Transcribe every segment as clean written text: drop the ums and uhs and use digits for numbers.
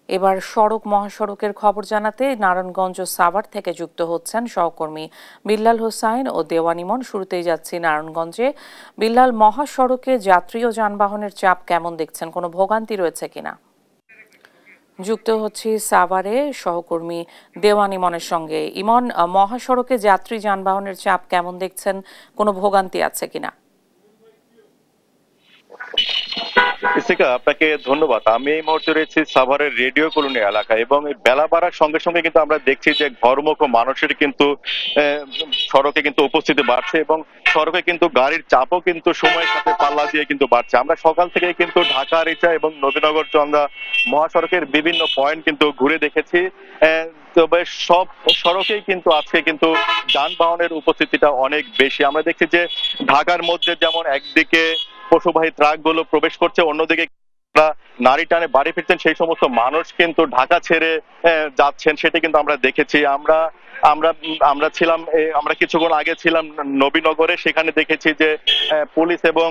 এবার সড়ক মহাসড়কের খবর জানাতে নারায়ণগঞ্জ সাভার থেকে যুক্ত হচ্ছেন সহকর্মী বিল্লাল হোসাইন ও দেওয়ান ইমন। শুরুতেই যাচ্ছি নারায়ণগঞ্জে। বিল্লাল, মহাসড়কে যাত্রী ও যানবাহনের চাপ কেমন দেখছেন? কোনো ভোগান্তি রয়েছে কিনা? যুক্ত হচ্ছি সাভারে সহকর্মী দেওয়ান ইমনের সঙ্গে। ইমন, মহাসড়কে যাত্রী যানবাহনের চাপ কেমন দেখছেন? কোনো ভোগান্তি আছে কিনা? ইসিকা, আপনাকে ধন্যবাদ। আমি এই মুহূর্তে রয়েছি সাভারের রেডিও কলোনি এলাকায় এবং এই বেলা বাড়ার সঙ্গে সঙ্গে কিন্তু আমরা দেখছি যে ঘরমুখ মানুষের কিন্তু সড়কে কিন্তু উপস্থিতি বাড়ছে এবং সড়কে কিন্তু গাড়ির চাপও কিন্তু সময়ের সাথে পাল্লা দিয়ে কিন্তু বাড়ছে। আমরা সকাল থেকে কিন্তু ঢাকা রিচা এবং নবীনগর চন্দ্রা মহাসড়কের বিভিন্ন পয়েন্ট কিন্তু ঘুরে দেখেছি। তবে সব সড়কেই কিন্তু আজকে কিন্তু যানবাহনের উপস্থিতিটা অনেক বেশি। আমরা দেখছি যে ঢাকার মধ্যে যেমন একদিকে পশুবাহী ট্রাকগুলো প্রবেশ করছে, অন্যদিকে নারী টানে বাড়ি ফিরছেন সেই সমস্ত মানুষ কিন্তু ঢাকা ছেড়ে যাচ্ছেন, সেটা কিন্তু আমরা দেখেছি। আমরা আমরা আমরা ছিলাম আমরা কিছুক্ষণ আগে ছিলাম নবীনগরে, সেখানে দেখেছি যে পুলিশ এবং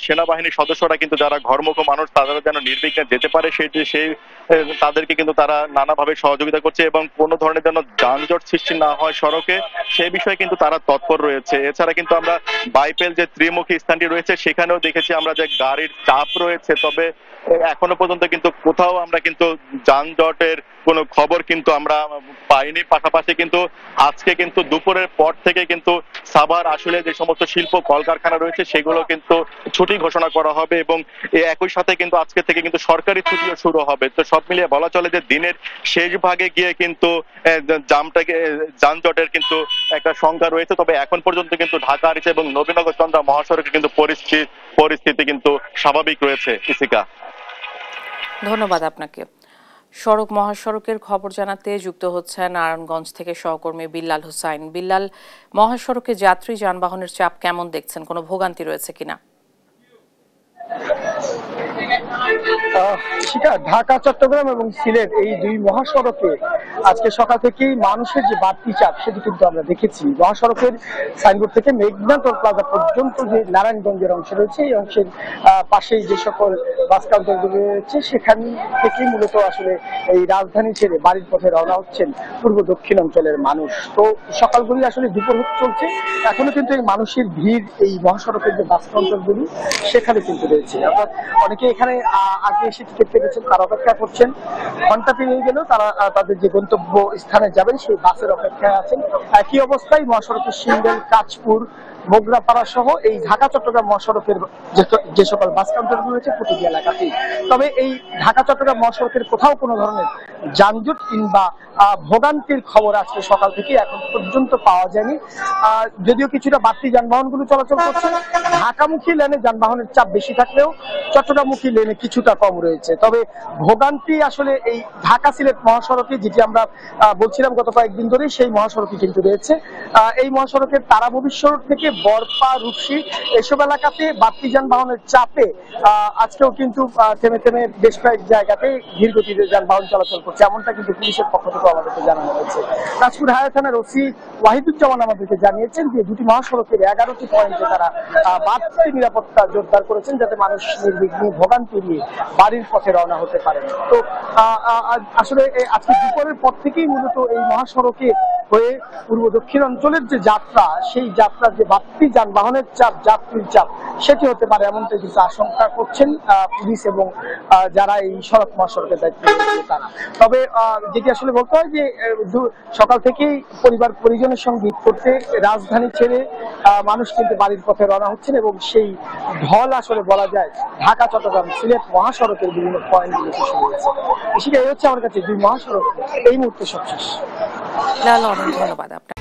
সেনাবাহিনীর সদস্যরা কিন্তু যারা ঘরমুখ মানুষ তারা যেন নির্বিঘ্নে যেতে পারে সেই তাদেরকে কিন্তু তারা নানাভাবে সহযোগিতা করছে এবং কোনো ধরনের যেন যানজট সৃষ্টি না হয় সড়কে, সেই বিষয়ে কিন্তু তারা তৎপর রয়েছে। এছাড়া কিন্তু আমরা বাইপেল যে ত্রিমুখী স্থানটি রয়েছে সেখানেও দেখেছি আমরা যে গাড়ির চাপ রয়েছে, তবে এখনো পর্যন্ত কিন্তু কোথাও আমরা কিন্তু যানজটের কোনো খবর কিন্তু আমরা পাইনি। পাশাপাশি কিন্তু আজকে কিন্তু দুপুরের পর থেকে কিন্তু সাভার আসলে যে সমস্ত শিল্প কলকারখানা রয়েছে সেগুলো কিন্তু ছুটি ঘোষণা করা হবে এবং একই সাথে কিন্তু আজকে থেকে কিন্তু সরকারি ছুটিও শুরু হবে। তো সব মিলিয়ে বলা চলে যে দিনের শেষ ভাগে গিয়ে কিন্তু যানজটের কিন্তু একটা সংখ্যা রয়েছে। তবে এখন পর্যন্ত কিন্তু ঢাকা রিচা এবং নবীনগর চন্দ্রা মহাসড়কে কিন্তু পরিস্থিতি কিন্তু স্বাভাবিক রয়েছে। ইসিকা, ধন্যবাদ আপনাকে। সড়ক মহাসড়কের খবর জানাতে যুক্ত হচ্ছেন নারায়ণগঞ্জ থেকে সহকর্মী বিল্লাল হোসাইন। বিল্লাল, মহাসড়কে যাত্রী যানবাহনের চাপ কেমন দেখছেন? কোনো ভোগান্তি রয়েছে কিনা? ঢাকা, চট্টগ্রাম এবং সিলেট এই দুই মহাসড়কে আজকে সকাল থেকেই মানুষের যে বাড়তি চাপ সেটি কিন্তু আমরা দেখেছি। মহাসড়কের সাইনবোর্ড থেকে মেঘনা টোল প্লাজা পর্যন্ত যে নারায়ণগঞ্জের অংশ রয়েছে এই অংশের পাশেই যে সকল বাস কাউন্টারগুলো রয়েছে সেখান থেকেই মূলত আসলে এই রাজধানী ছেড়ে বাড়ির পথে রওনা হচ্ছেন পূর্ব দক্ষিণ অঞ্চলের মানুষ। তো সকালগুলি আসলে দুপুর চলছে, এখনো কিন্তু এই মানুষের ভিড় এই মহাসড়কের যে বাস কাউন্টারগুলি সেখানে কিন্তু রয়েছে। অর্থাৎ অনেকে এখানে আগে এসে টিকিট কেটেছেন, তারা অপেক্ষা করছেন। ঘন্টা পেরিয়ে গেলেও তারা তাদের যে গন্তব্য স্থানে যাবেন সেই বাসের অপেক্ষায় আছেন। একই অবস্থায় মহাসড়কের সিঙ্গেল, কাঁচপুর, মোগরাপাড়া সহ এই ঢাকা চট্টগ্রাম মহাসড়কের যে সকল বাস কাউন্টারগুলো রয়েছে প্রতিটি এলাকাতেই। তবে এই ঢাকা চট্টগ্রাম মহাসড়কের কোথাও কোনো ধরনের যানজট কিংবা ভোগান্তির খবর আজকে সকাল থেকে এখন পর্যন্ত পাওয়া যায়নি। যদিও কিছুটা বাড়তি যানবাহনগুলো চলাচল করছে, ঢাকামুখী লেনে যানবাহনের চাপ বেশি থাকলেও চট্টগ্রামমুখী লেনে কিছুটা কম রয়েছে। তবে ভোগান্তি আসলে এই ঢাকা সিলেট মহাসড়কে, যেটি আমরা বলছিলাম গত কয়েকদিন ধরেই, সেই মহাসড়কে কিন্তু রয়েছে। এই মহাসড়কের তারা ভবিষ্যৎ থেকে বরপা, রূপসী এসব এলাকাতে বাড়তি যানবাহনের চাপে আজকেও কিন্তু থেমে থেমে বেশ কয়েক জায়গাতে ধীর গতিতে যানবাহন চলাচল করছে, এমনটা কিন্তু পুলিশের পক্ষ থেকে আমাদেরকে জানানো হয়েছে। নাজপুর হায়ার থানার ওসি ওয়াহিদুজ্জামান আমাদেরকে জানিয়েছেন যে দুটি মহাসড়কের 11টি পয়েন্টে তারা বাড়তি নিরাপত্তা জোরদার করেছেন যাতে মানুষ নির্বিঘ্নে ভোগান্তি নিয়ে বাড়ির পথে রওনা হতে পারে। তো আসলে আজকে দুপুরের পর থেকেই মূলত এই মহাসড়কে হয়ে পূর্ব দক্ষিণ অঞ্চলের যে যাত্রা, সেই যাত্রার যে বাড়তি যানবাহনের চাপ, যাত্রীর চাপ সেটি হতে পারে এমনটা কিন্তু আশঙ্কা করছেন পুলিশ এবং যারা এই সড়ক মহাসড়কের দায়িত্ব রয়েছে তারা। তবে যেটি আসলে বলতে হয় যে সকাল থেকেই পরিবার পরিজনের সঙ্গে ঈদ করতে রাজধানী ছেড়ে মানুষ কিন্তু বাড়ির পথে রওনা হচ্ছেন এবং সেই ঢল আসলে বলা যায় ঢাকা, চট্টগ্রাম, সিলেট মহাসড়কের বিভিন্ন পয়েন্টগুলোতে শুরু হয়েছে। সেটা এই হচ্ছে আমার কাছে দুই মহাসড়ক এই মুহূর্তে সবশেষ। ধন্যবাদ আপনার।